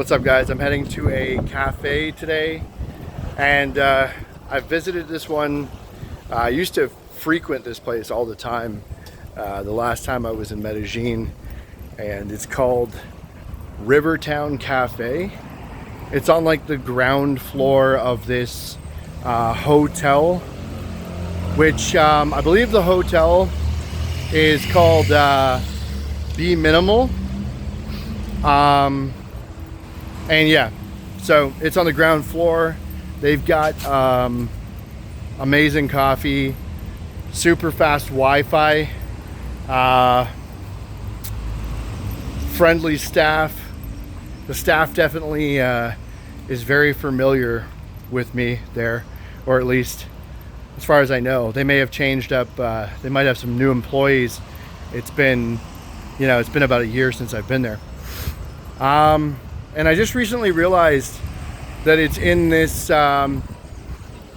What's up, guys? I'm heading to a cafe today, and I've visited this one. I used to frequent this place all the time the last time I was in Medellin, and it's called Rivertown Cafe. It's on like the ground floor of this hotel, which I believe the hotel is called Be Minimal. And yeah, so it's on the ground floor. They've got amazing coffee, super fast Wi-Fi, friendly staff. The staff definitely is very familiar with me there, or at least as far as I know. They may have changed up, they might have some new employees. It's been about a year since I've been there. And I just recently realized that it's in this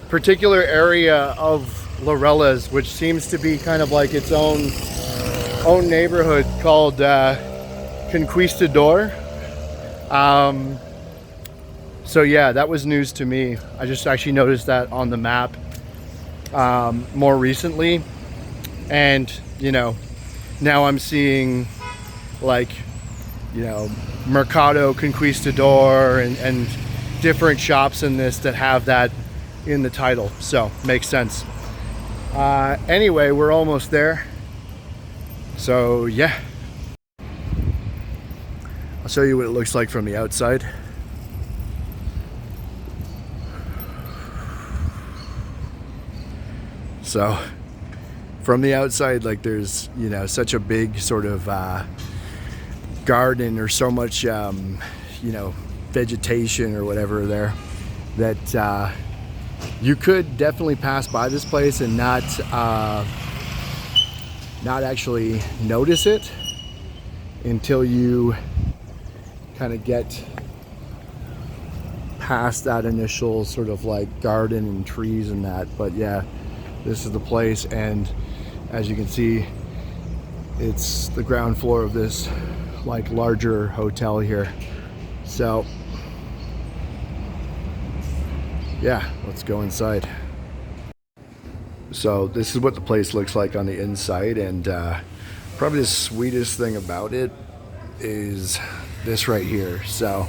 particular area of Laureles, which seems to be kind of like its own neighborhood called Conquistador. So yeah, that was news to me. I just actually noticed that on the map more recently, and now I'm seeing like Mercado Conquistador and different shops in this that have that in the title, so makes sense. Anyway, we're almost there, so yeah, I'll show you what it looks like from the outside. So from the outside, like, there's such a big sort of garden, or so much vegetation or whatever there, that you could definitely pass by this place and not actually notice it until you kind of get past that initial sort of like garden and trees and that. But yeah, this is the place, and as you can see, it's the ground floor of this like larger hotel here. So yeah, let's go inside. So this is what the place looks like on the inside, and probably the sweetest thing about it is this right here. So,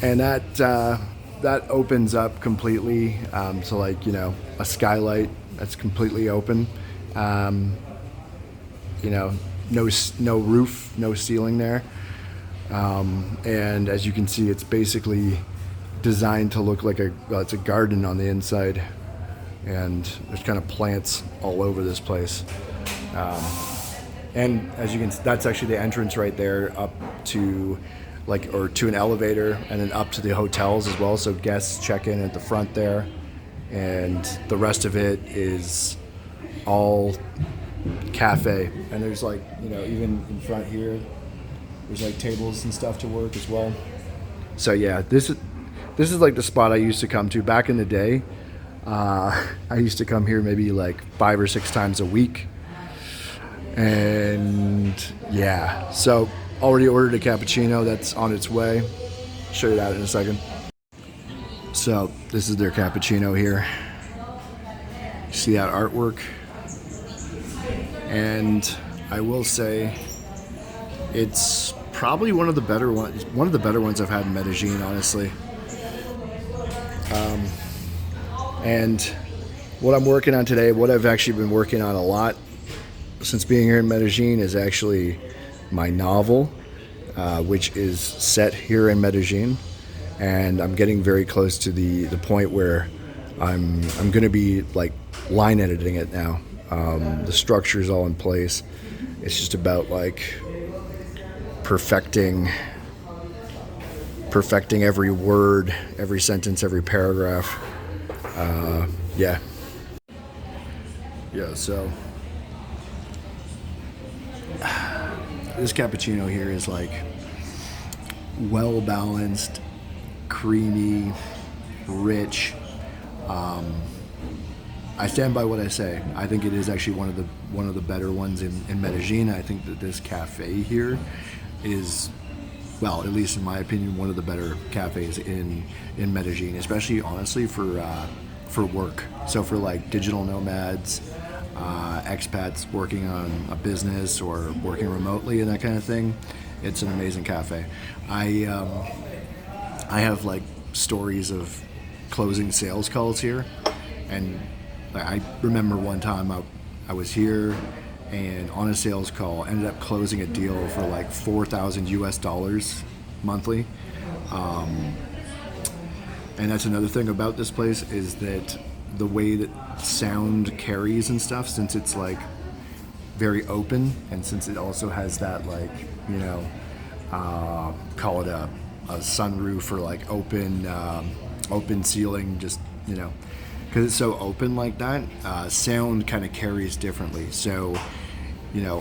and that opens up completely, so like a skylight that's completely open. No roof, no ceiling there, and as you can see, it's basically designed to look like it's a garden on the inside, and there's kind of plants all over this place. And as you can, that's actually the entrance right there up to to an elevator, and then up to the hotels as well. So guests check in at the front there, and the rest of it is all cafe. And there's like even in front here, there's like tables and stuff to work as well. So yeah, this is like the spot I used to come to back in the day. I used to come here maybe like 5 or 6 times a week, and yeah, so already ordered a cappuccino that's on its way. I'll show you that in a second. So this is their cappuccino here. You see that artwork? And I will say it's probably one of the better ones I've had in Medellin, honestly. And what I'm working on today, what I've actually been working on a lot since being here in Medellin, is actually my novel, which is set here in Medellin, and I'm getting very close to the point where I'm going to be like line editing it now. The structure is all in place. It's just about like perfecting every word, every sentence, every paragraph. So this cappuccino here is like well balanced, creamy, rich. I stand by what I say. I think it is actually one of the better ones in Medellin. I think that this cafe here is well, at least in my opinion, one of the better cafes in Medellin, especially honestly for work. So for like digital nomads, expats working on a business or working remotely and that kind of thing, it's an amazing cafe. I have like stories of closing sales calls here, and I remember one time I was here and on a sales call ended up closing a deal for like 4,000 US dollars monthly. And that's another thing about this place, is that the way that sound carries and stuff, since it's like very open, and since it also has that like, you know, call it a sunroof or like open ceiling, just, you know, because it's so open like that, sound kind of carries differently. So, you know,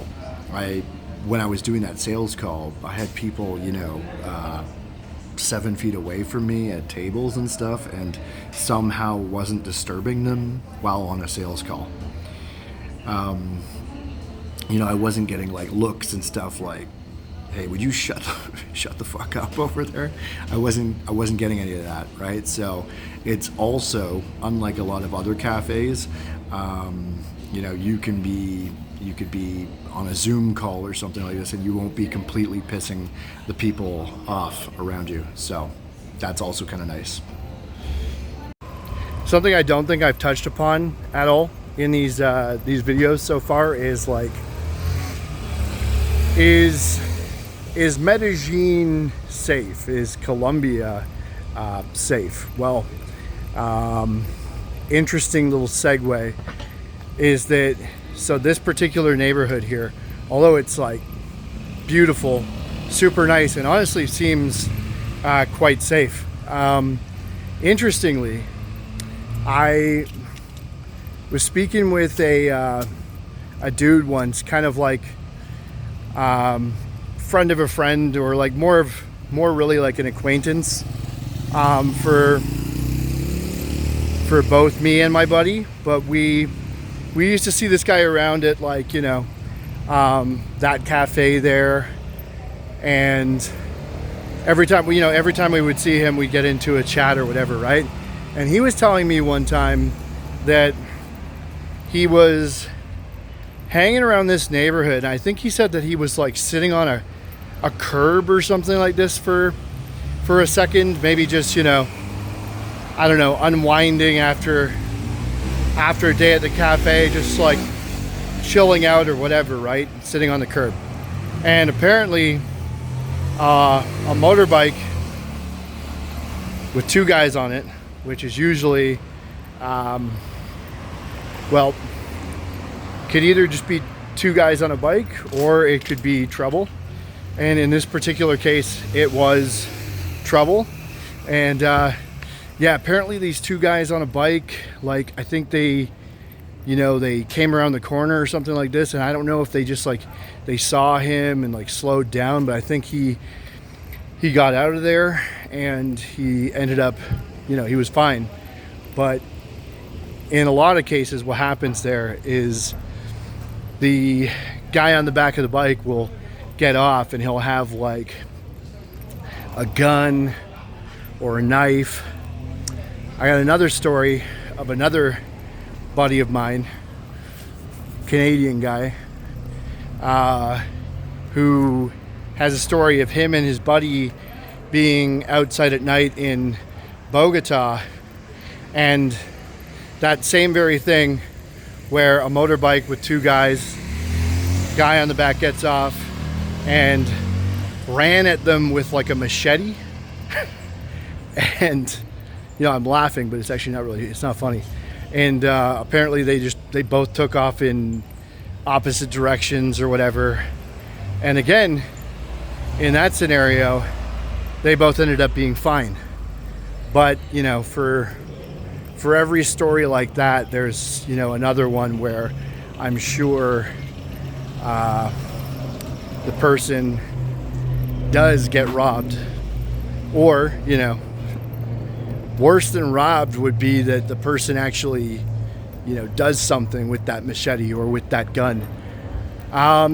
when I was doing that sales call, I had people, you know, 7 feet away from me at tables and stuff, and somehow wasn't disturbing them while on a sales call. You know, I wasn't getting like looks and stuff like, "Hey, would you shut the fuck up over there?" I wasn't getting any of that, right? So it's also, unlike a lot of other cafes, you know, you could be on a Zoom call or something like this, and you won't be completely pissing the people off around you. So that's also kind of nice. Something I don't think I've touched upon at all in these videos so far is like, is Medellín safe? Is Colombia safe? Well, interesting little segue is that, so this particular neighborhood here, although it's like beautiful, super nice, and honestly seems quite safe. Interestingly, I was speaking with a dude once, kind of like friend of a friend, or like more really like an acquaintance, for both me and my buddy. But we used to see this guy around at, like, you know, that cafe there, and every time we would see him, we'd get into a chat or whatever, right? And he was telling me one time that he was hanging around this neighborhood. I think he said that he was like sitting on a curb or something like this for a second, maybe just, you know, I don't know, unwinding after a day at the cafe, just like chilling out or whatever, right? Sitting on the curb. And apparently a motorbike with two guys on it, which is usually, well, could either just be two guys on a bike, or it could be trouble. And in this particular case, it was trouble. And yeah, apparently these two guys on a bike, like, I think they, you know, they came around the corner or something like this, and I don't know if they just like, they saw him and like slowed down, but I think he got out of there and he ended up, you know, he was fine. But in a lot of cases, what happens there is the guy on the back of the bike will get off, and he'll have like a gun or a knife. I got another story of another buddy of mine, Canadian guy, who has a story of him and his buddy being outside at night in Bogota, and that same very thing, where a motorbike with two guys, guy on the back gets off and ran at them with like a machete. And, you know, I'm laughing, but it's actually not really, it's not funny. And apparently they both took off in opposite directions or whatever. And again, in that scenario, they both ended up being fine. But, you know, for every story like that, there's, you know, another one where I'm sure the person does get robbed. Or, you know, worse than robbed would be that the person actually, you know, does something with that machete or with that gun.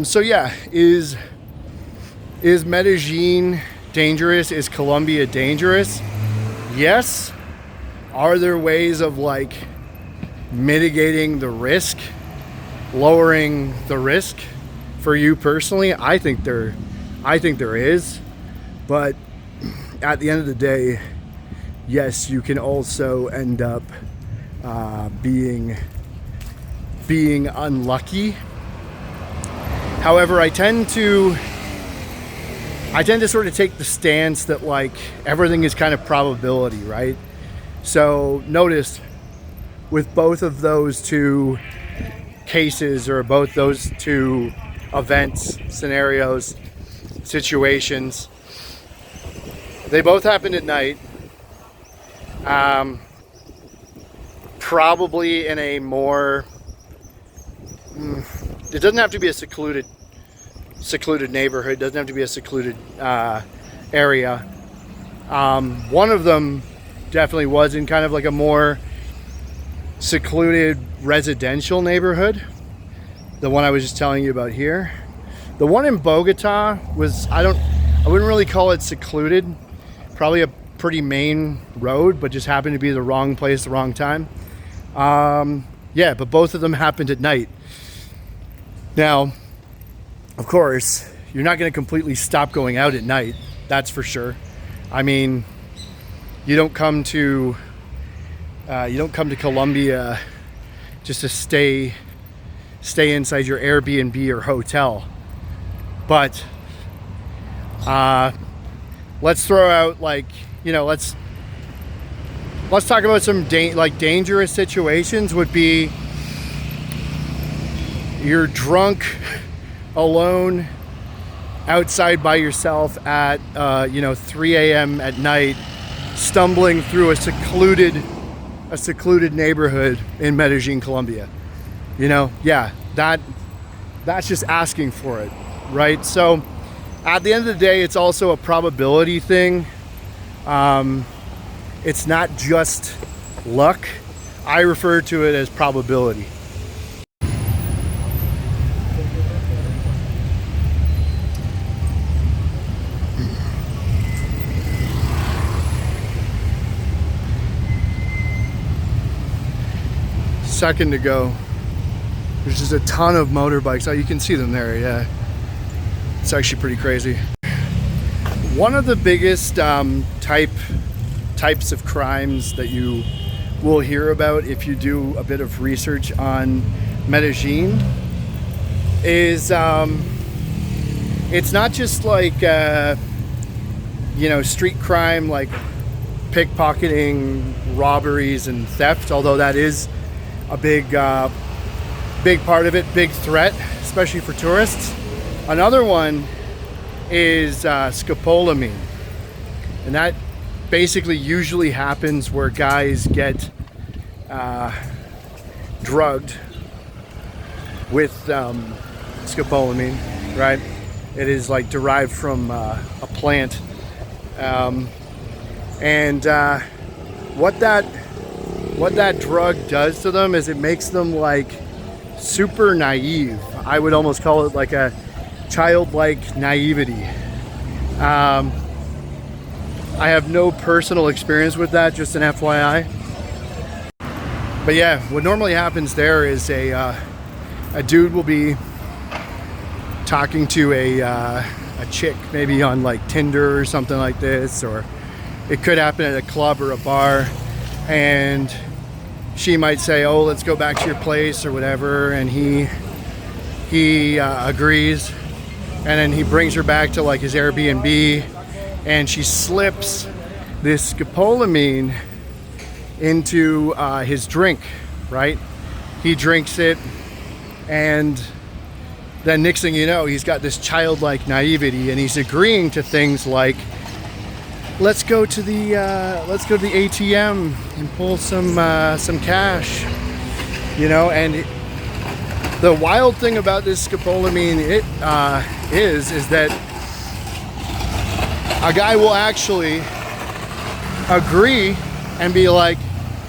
So yeah, is Medellin dangerous? Is Colombia dangerous? Yes. Are there ways of like mitigating the risk, lowering the risk for you personally? I think there is, but at the end of the day, yes, you can also end up being unlucky. However, I tend to sort of take the stance that like everything is kind of probability, right? So notice with both of those two cases, or both those two events, scenarios, situations, they both happened at night. Probably in a more, it doesn't have to be a secluded neighborhood, it doesn't have to be a secluded area. One of them definitely was in kind of like a more secluded residential neighborhood, the one I was just telling you about here. The one in Bogota was, I wouldn't really call it secluded, probably a pretty main road, but just happened to be the wrong place, the wrong time. Yeah, but both of them happened at night. Now, of course, you're not going to completely stop going out at night, that's for sure. I mean, you don't come to Colombia just to stay inside your Airbnb or hotel. But let's throw out like, you know, let's talk about some dangerous situations. Would be you're drunk alone outside by yourself at 3 a.m. at night, stumbling through a secluded neighborhood in Medellín, Colombia. You know, yeah, that's just asking for it, right? So at the end of the day, it's also a probability thing. It's not just luck. I refer to it as probability. Second to go. There's just a ton of motorbikes. Oh, you can see them there, yeah. It's actually pretty crazy. One of the biggest types of crimes that you will hear about if you do a bit of research on Medellín is it's not just like street crime like pickpocketing, robberies, and theft, although that is a big part of it, big threat, especially for tourists. Another one is scopolamine, and that basically usually happens where guys get drugged with scopolamine, right? It is like derived from a plant, what that drug does to them is it makes them like super naive. I would almost call it like a childlike naivety. I have no personal experience with that, just an FYI. But yeah, what normally happens there is a dude will be talking to a chick, maybe on like Tinder or something like this, or it could happen at a club or a bar, and she might say, "Oh, let's go back to your place," or whatever, and he agrees, and then he brings her back to like his Airbnb, and she slips this scopolamine into his drink, right? He drinks it, and then next thing you know, he's got this childlike naivety, and he's agreeing to things like, let's go to the ATM and pull some cash, you know. And the wild thing about this scopolamine is that a guy will actually agree and be like,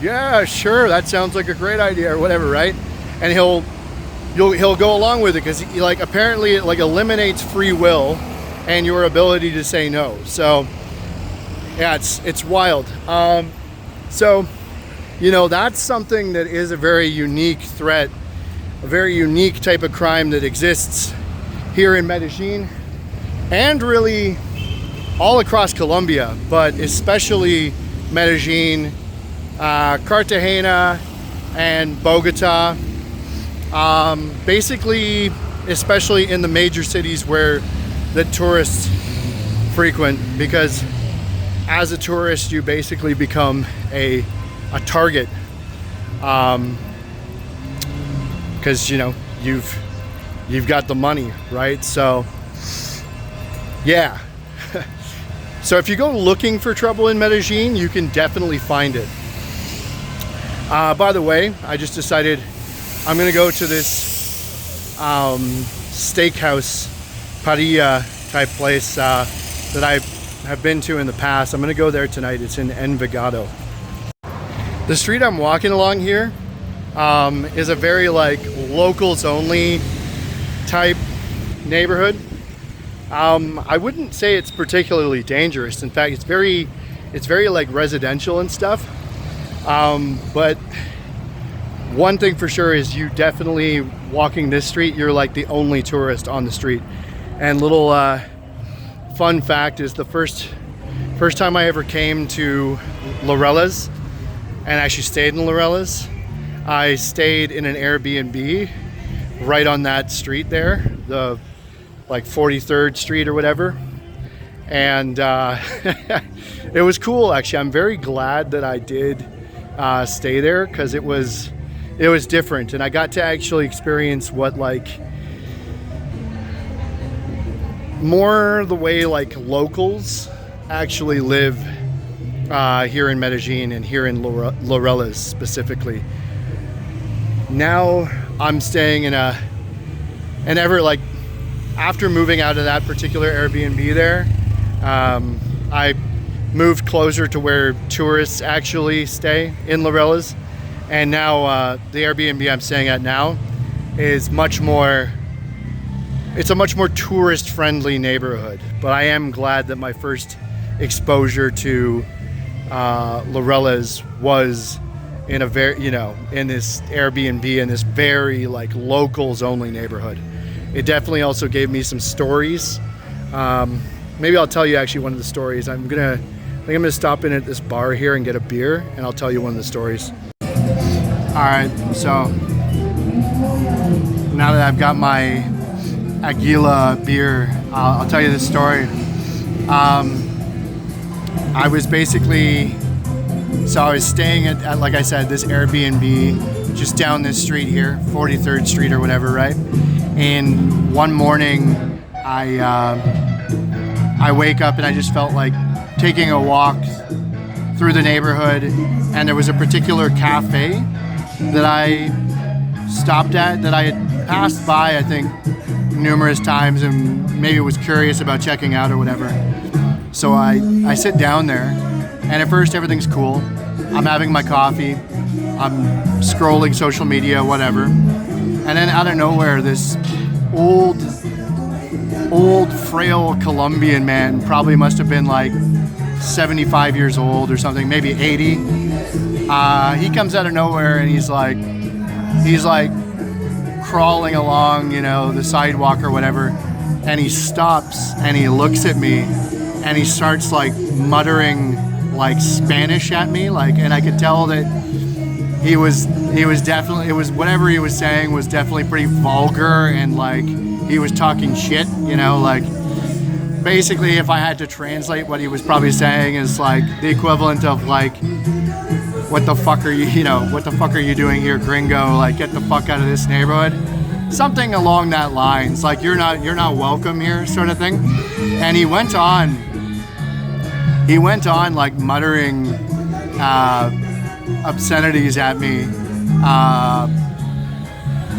yeah, sure, that sounds like a great idea, or whatever, right? And he'll go along with it because he, like, apparently it like eliminates free will, and your ability to say no. So yeah, it's wild. So you know, that's something that is a very unique threat, a very unique type of crime that exists here in Medellín and really all across Colombia, but especially Medellín, Cartagena, and Bogota. Basically, especially in the major cities where the tourists frequent, because as a tourist you basically become a target, because you know you've got the money, right? So yeah. So if you go looking for trouble in Medellín, you can definitely find it. By the way, I just decided I'm gonna go to this steakhouse parrilla type place that I have been to in the past. I'm gonna go there tonight. It's in Envigado. The street I'm walking along here is a very like locals only type neighborhood. I wouldn't say it's particularly dangerous. In fact, it's very like residential and stuff. But one thing for sure is you definitely walking this street, you're like the only tourist on the street. And little fun fact is the first time I ever came to Laureles and actually stayed in Laureles, I stayed in an Airbnb right on that street there, the like 43rd Street or whatever. And it was cool, actually. I'm very glad that I did stay there, because it was different, and I got to actually experience what like more the way like locals actually live here in Medellín and here in Laureles specifically. Now I'm staying in like after moving out of that particular Airbnb there, I moved closer to where tourists actually stay in Laureles, and now the Airbnb I'm staying at now is it's a much more tourist friendly neighborhood. But I am glad that my first exposure to Laureles was in a very, you know, in this Airbnb in this very like locals only neighborhood. It definitely also gave me some stories. Maybe I'll tell you actually one of the stories. I think I'm gonna stop in at this bar here and get a beer, and I'll tell you one of the stories. All right, so now that I've got my Aguila beer, I'll tell you this story. I was staying at, like I said, this Airbnb just down this street here, 43rd Street or whatever, right? And one morning I wake up and I just felt like taking a walk through the neighborhood, and there was a particular cafe that I stopped at that I had passed by, I think, numerous times, and maybe was curious about checking out or whatever. So I sit down there, and at first everything's cool. I'm having my coffee, I'm scrolling social media, whatever, and then out of nowhere this old frail Colombian man, probably must have been like 75 years old or something, maybe 80. He comes out of nowhere and he's like crawling along, you know, the sidewalk or whatever, and he stops and he looks at me and he starts like muttering like Spanish at me, like, and I could tell that he was definitely, it was whatever he was saying was definitely pretty vulgar, and like he was talking shit, you know, like basically if I had to translate what he was probably saying is like the equivalent of like, what the fuck are you, you know, what the fuck are you doing here, gringo, like get the fuck out of this neighborhood, something along that lines, like you're not welcome here, sort of thing. And he went on like muttering obscenities at me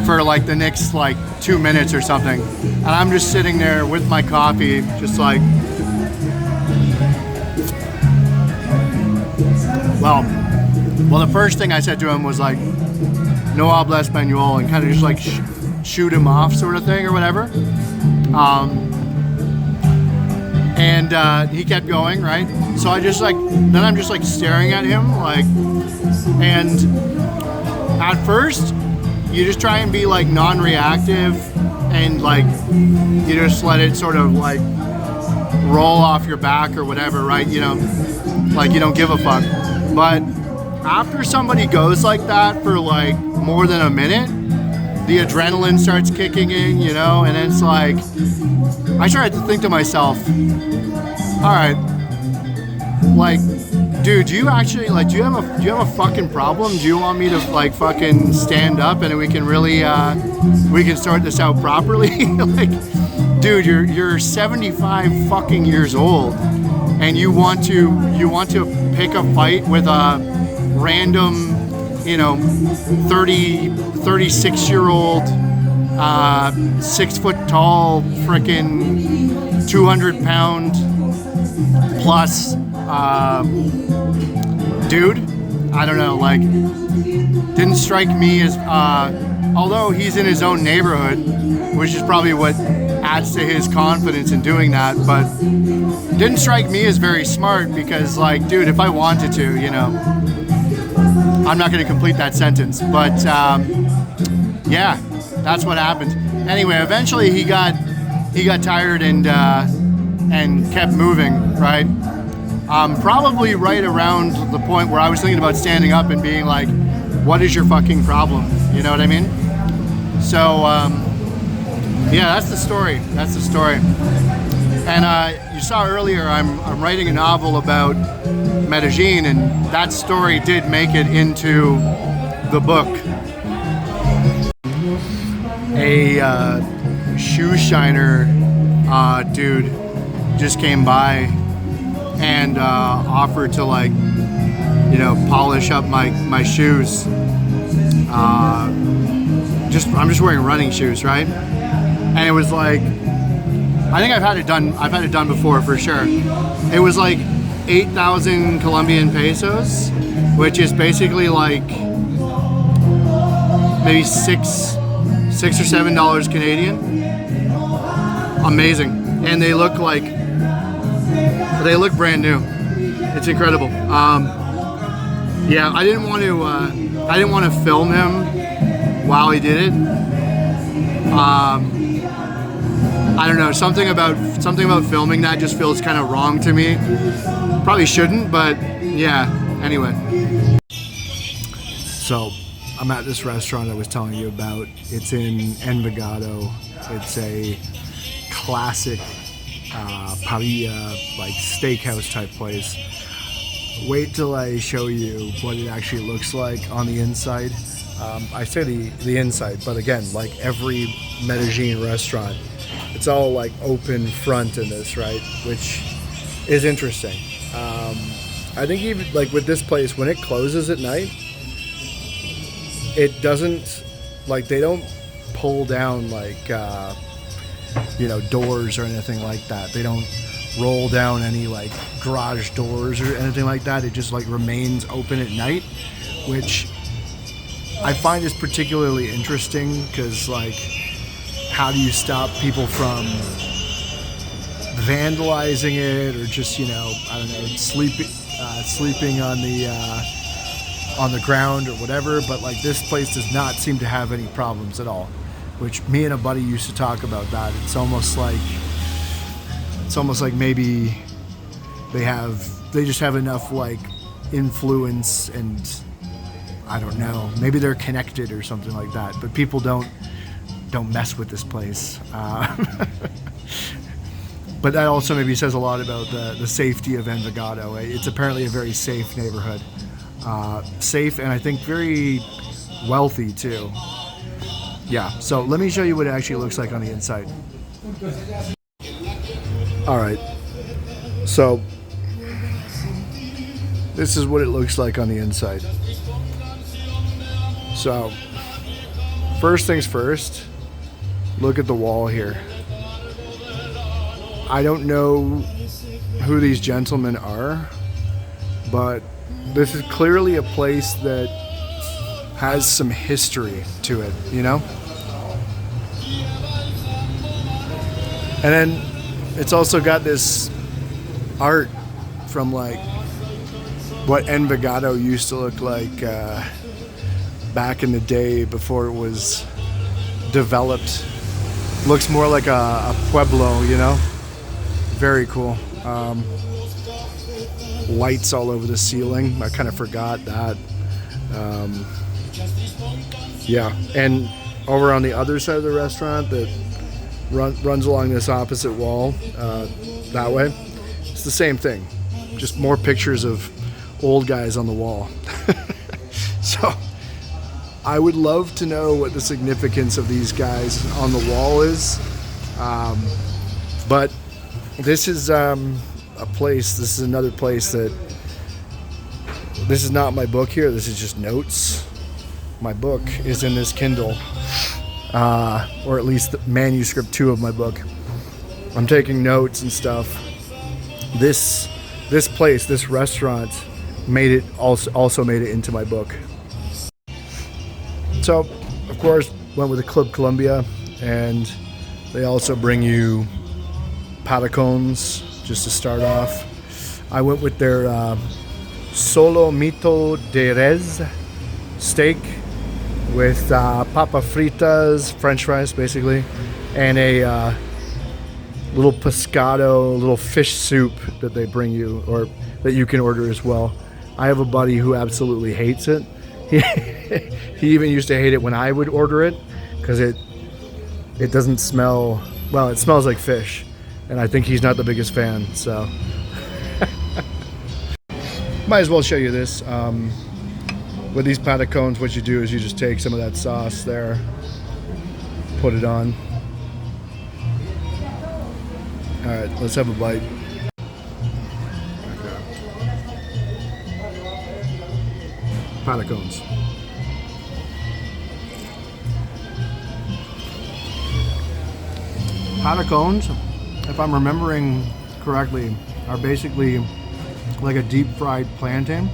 for like the next like 2 minutes or something, and I'm just sitting there with my coffee, just like, well, the first thing I said to him was like, no habla español, and kind of just like shoot him off, sort of thing, or whatever. And he kept going, right? So I'm just like staring at him, like, and at first you just try and be like non-reactive, and like you just let it sort of like roll off your back or whatever, right? You know, like you don't give a fuck. But after somebody goes like that for like more than a minute, the adrenaline starts kicking in, you know, and it's like, I started to think to myself, all right, like, dude, do you actually, like, do you have a fucking problem? Do you want me to like fucking stand up and we can really, we can start this out properly? Like, dude, you're 75 fucking years old, and you want to pick a fight with a random, you know, 36-year-old, 6 foot tall, frickin' 200-pound plus dude? I don't know, like, didn't strike me as, although he's in his own neighborhood, which is probably what adds to his confidence in doing that, but didn't strike me as very smart, because, like, dude, if I wanted to, you know, I'm not going to complete that sentence, but yeah, that's what happened. Anyway, eventually he got tired and kept moving, right? Probably right around the point where I was thinking about standing up and being like, what is your fucking problem? You know what I mean? So, yeah, that's the story. That's the story. And you saw earlier, I'm writing a novel about Medellín, and that story did make it into the book. A shoe shiner dude just came by and offered to, like, you know, polish up my shoes. I'm just wearing running shoes, right? And it was like, I think I've had it done before for sure. It was like 8,000 Colombian pesos, which is basically like maybe $6 or $7 Canadian. Amazing. And they look brand new. It's incredible. Yeah, I didn't want to film him while he did it. I don't know, something about filming that just feels kind of wrong to me. Probably shouldn't, but yeah, anyway. So, I'm at this restaurant I was telling you about. It's in Envigado. It's a classic parrilla, like steakhouse type place. Wait till I show you what it actually looks like on the inside. I say the inside, but again, like every Medellín restaurant, it's all like open front in this, right? Which is interesting. I think even like with this place, when it closes at night, it doesn't, like, they don't pull down like you know, doors or anything like that. They don't roll down any like garage doors or anything like that. It just like remains open at night, which I find is particularly interesting, because like, how do you stop people from vandalizing it, or just, you know, I don't know, sleeping on the ground or whatever? But like, this place does not seem to have any problems at all, which me and a buddy used to talk about that. It's almost like maybe they just have enough like influence, and I don't know, maybe they're connected or something like that, but people don't mess with this place. But that also maybe says a lot about the safety of Envigado. It's apparently a very safe neighborhood. Safe, and I think very wealthy too. Yeah, so let me show you what it actually looks like on the inside. All right, so this is what it looks like on the inside. So, first things first, look at the wall here. I don't know who these gentlemen are, but this is clearly a place that has some history to it, you know? And then it's also got this art from like what Envigado used to look like back in the day before it was developed. Looks more like a pueblo, you know? Very cool. Lights all over the ceiling. I kind of forgot that. Yeah, and over on the other side of the restaurant that runs along this opposite wall, that way, it's the same thing. Just more pictures of old guys on the wall. So I would love to know what the significance of these guys on the wall is. But this is a place, this is another place that, this is not my book here, this is just notes. My book is in this Kindle, or at least the manuscript 2 of my book. I'm taking notes and stuff. This place, this restaurant, also made it into my book. So, of course, went with the Club Colombia, and they also bring you patacones just to start off. I went with their solo mito de res steak with papa fritas, French fries basically, and a little pescado, little fish soup that they bring you, or that you can order as well. I have a buddy who absolutely hates it. He even used to hate it when I would order it because it doesn't smell, well, it smells like fish, and I think he's not the biggest fan, so might as well show you this. With these patacones, what you do is you just take some of that sauce there, put it on. All right, let's have a bite. Okay. Patacones. Patacones, if I'm remembering correctly, are basically like a deep fried plantain.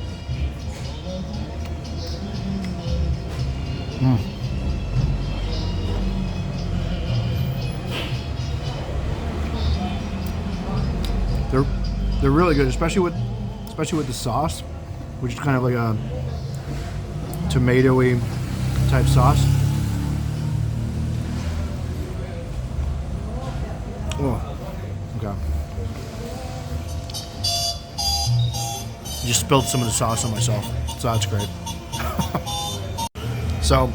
They're really good, especially with the sauce, which is kind of like a tomatoey type sauce. Oh, okay. Just spilled some of the sauce on myself, so that's great. So,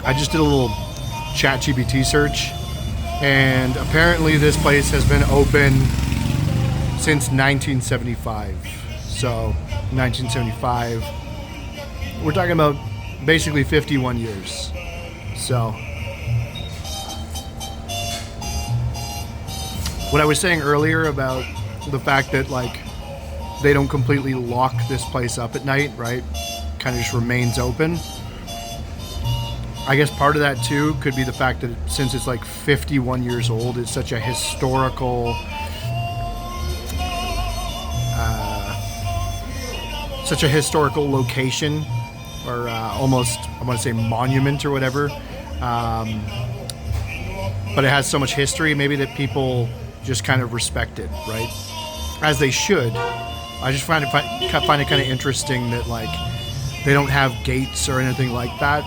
I just did a little ChatGPT search, and apparently this place has been open since 1975. So, 1975, we're talking about basically 51 years. So, what I was saying earlier about the fact that, like, they don't completely lock this place up at night, right? Kind of just remains open. I guess part of that too could be the fact that since it's like 51 years old, it's such a historical, location, or almost, I want to say monument or whatever. But it has so much history, maybe, that people just kind of respect it, right? As they should. I just find it kind of interesting that, like, they don't have gates or anything like that.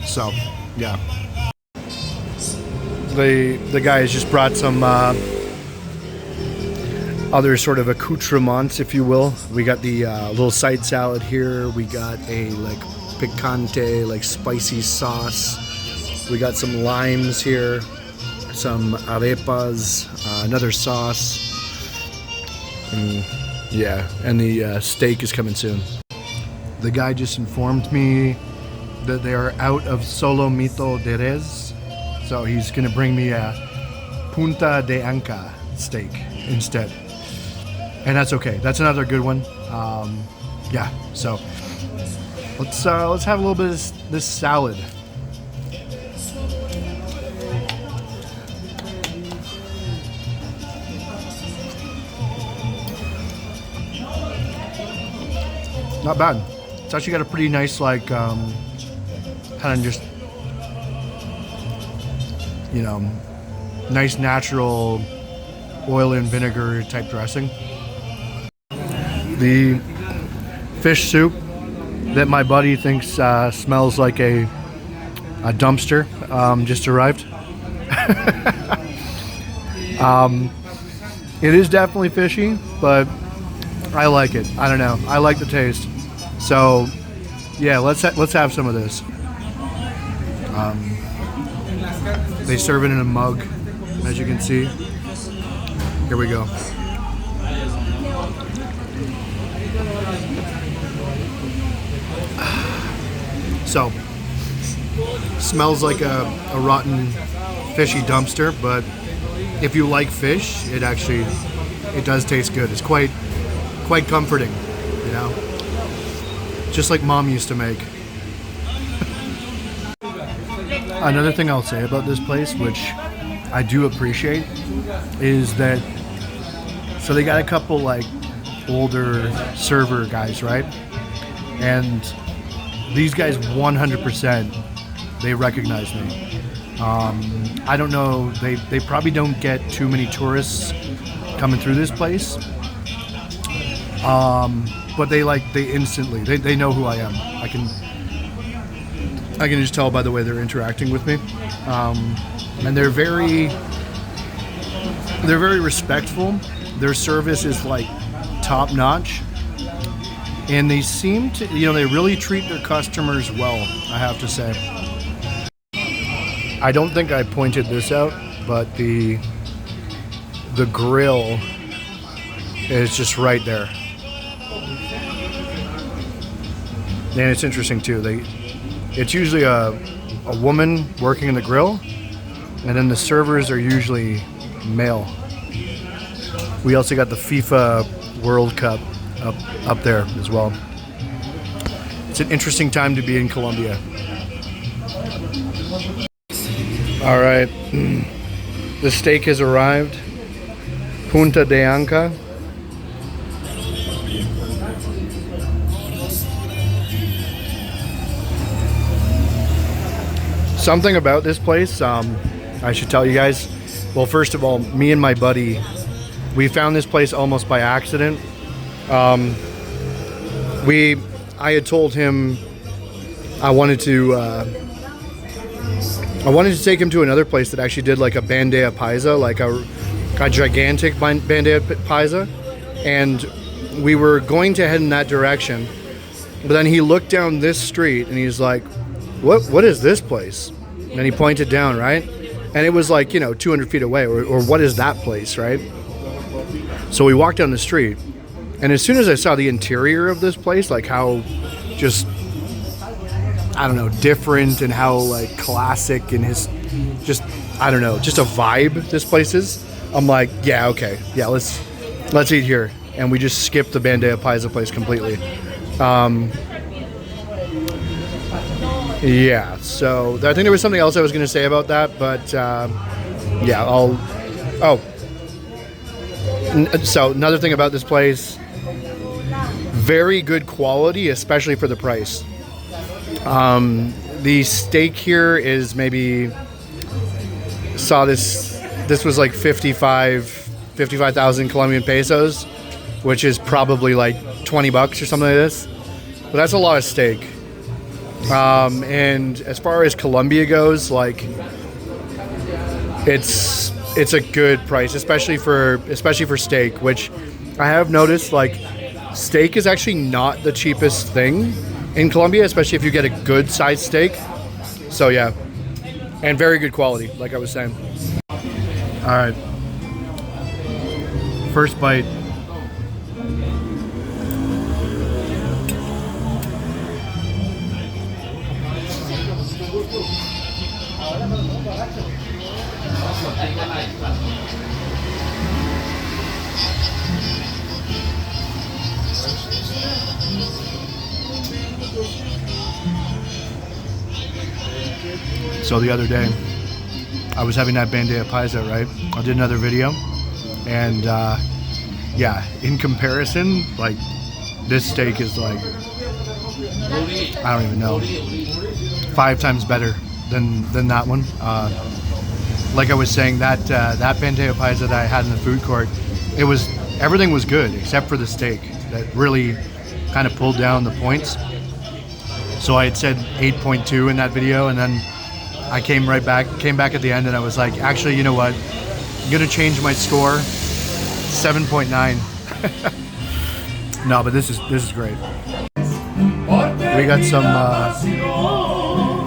So, yeah. The guys just brought some other sort of accoutrements, if you will. We got the little side salad here. We got a, like, picante, like, spicy sauce. We got some limes here, some arepas, another sauce. Yeah, and the steak is coming soon. The guy just informed me that they are out of solo mito de res, so he's gonna bring me a punta de anca steak instead, and that's okay. That's another good one. Yeah, so let's have a little bit of this salad. Not bad. It's actually got a pretty nice, like, kind of just, you know, nice natural oil and vinegar type dressing. The fish soup that my buddy thinks smells like a dumpster just arrived. It is definitely fishy, but I like it. I don't know. I like the taste. So, yeah, let's have some of this. They serve it in a mug, as you can see. Here we go. So, smells like a rotten, fishy dumpster, but if you like fish, it does taste good. It's quite comforting, you know? Just like Mom used to make. Another thing I'll say about this place, which I do appreciate, is that, so they got a couple like older server guys, right? And these guys 100%, they recognize me. I don't know, they probably don't get too many tourists coming through this place. But they instantly, they know who I am. I can just tell by the way they're interacting with me. And they're very respectful. Their service is like top notch. And they seem to, they really treat their customers well, I have to say. I don't think I pointed this out, but the grill is just right there. And it's interesting too. It's usually a woman working in the grill, and then the servers are usually male. We also got the FIFA World Cup up there as well. It's an interesting time to be in Colombia. All right, the steak has arrived. Punta de Anca. Something about this place, I should tell you guys. Well, first of all, me and my buddy, we found this place almost by accident. I had told him I wanted to take him to another place that actually did like a bandeja paisa, like a gigantic bandeja paisa, and we were going to head in that direction. But then he looked down this street and he's like, what is this place? And he pointed down, right? And it was like, 200 feet away, or what is that place, right? So we walked down the street, and as soon as I saw the interior of this place, like how just, I don't know, different and how like classic and just a vibe this place is, I'm like, yeah, okay. Yeah, let's eat here. And we just skipped the bandeja paisa place completely. Yeah, so I think there was something else I was going to say about that, but so another thing about this place, very good quality, especially for the price. The steak here is maybe, this was like 55,000 Colombian pesos, which is probably like $20 or something like this, but that's a lot of steak. And as far as Colombia goes, like it's a good price, especially for steak, which I have noticed, like steak is actually not the cheapest thing in Colombia, especially if you get a good sized steak. So yeah, and very good quality, like I was saying. All right, first bite. So the other day, I was having that bandeja paisa, right? I did another video, and yeah, in comparison, like this steak is like, I don't even know, 5 times better than that one. like I was saying, that Panteo Paisa that I had in the food court, everything was good except for the steak that really kind of pulled down the points. So I had said 8.2 in that video, and then I came back at the end, and I was like, actually, you know what? I'm gonna change my score, 7.9. No, but this is great. We got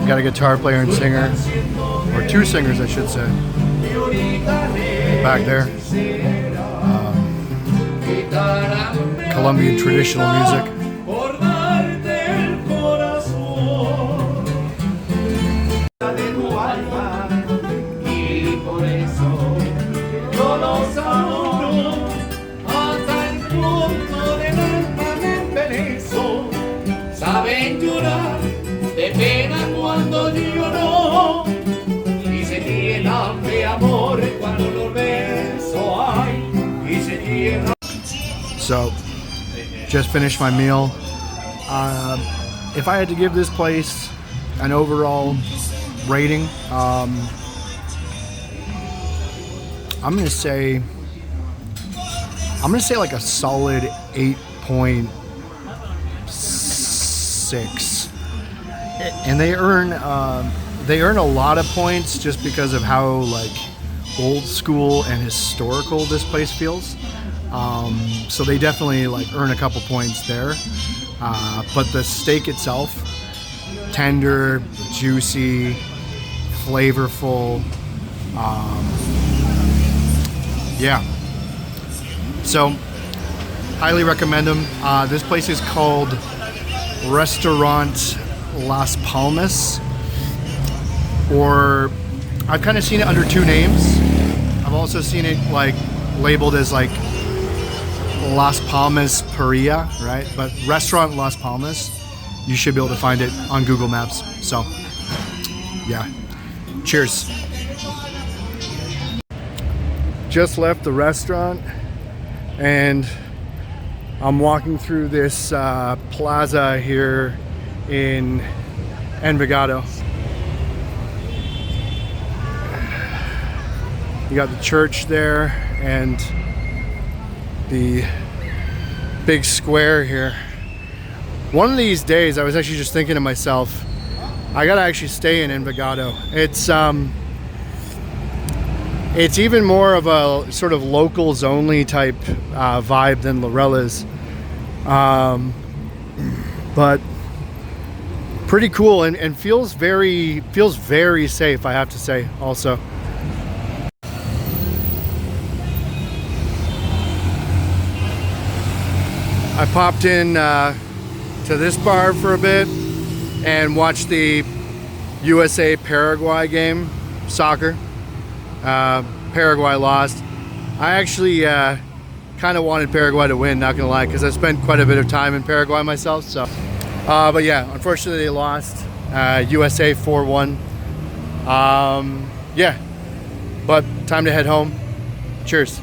got a guitar player and singer, or two singers, I should say, back there. Colombian traditional music. So, just finished my meal. If I had to give this place an overall rating, I'm gonna say like a solid 8.6. And they earn a lot of points just because of how like old school and historical this place feels. So they definitely like earn a couple points there. But the steak itself, tender, juicy, flavorful. Yeah. So highly recommend them. This place is called Restaurant Las Palmas, or I've kind of seen it under two names. I've also seen it like labeled as like Las Palmas Paella, right? But Restaurant Las Palmas, you should be able to find it on Google Maps. So, yeah. Cheers. Just left the restaurant, and I'm walking through this plaza here in Envigado. You got the church there and the big square here. One of these days, I was actually just thinking to myself, I gotta actually stay in Envigado. It's even more of a sort of locals only type vibe than Laureles, but pretty cool and feels very safe, I have to say. Also, I popped in to this bar for a bit and watched the USA Paraguay game, soccer. Paraguay lost. I actually kind of wanted Paraguay to win, not gonna lie, because I spent quite a bit of time in Paraguay myself. So, but yeah, unfortunately they lost. USA 4-1. Yeah, but time to head home. Cheers.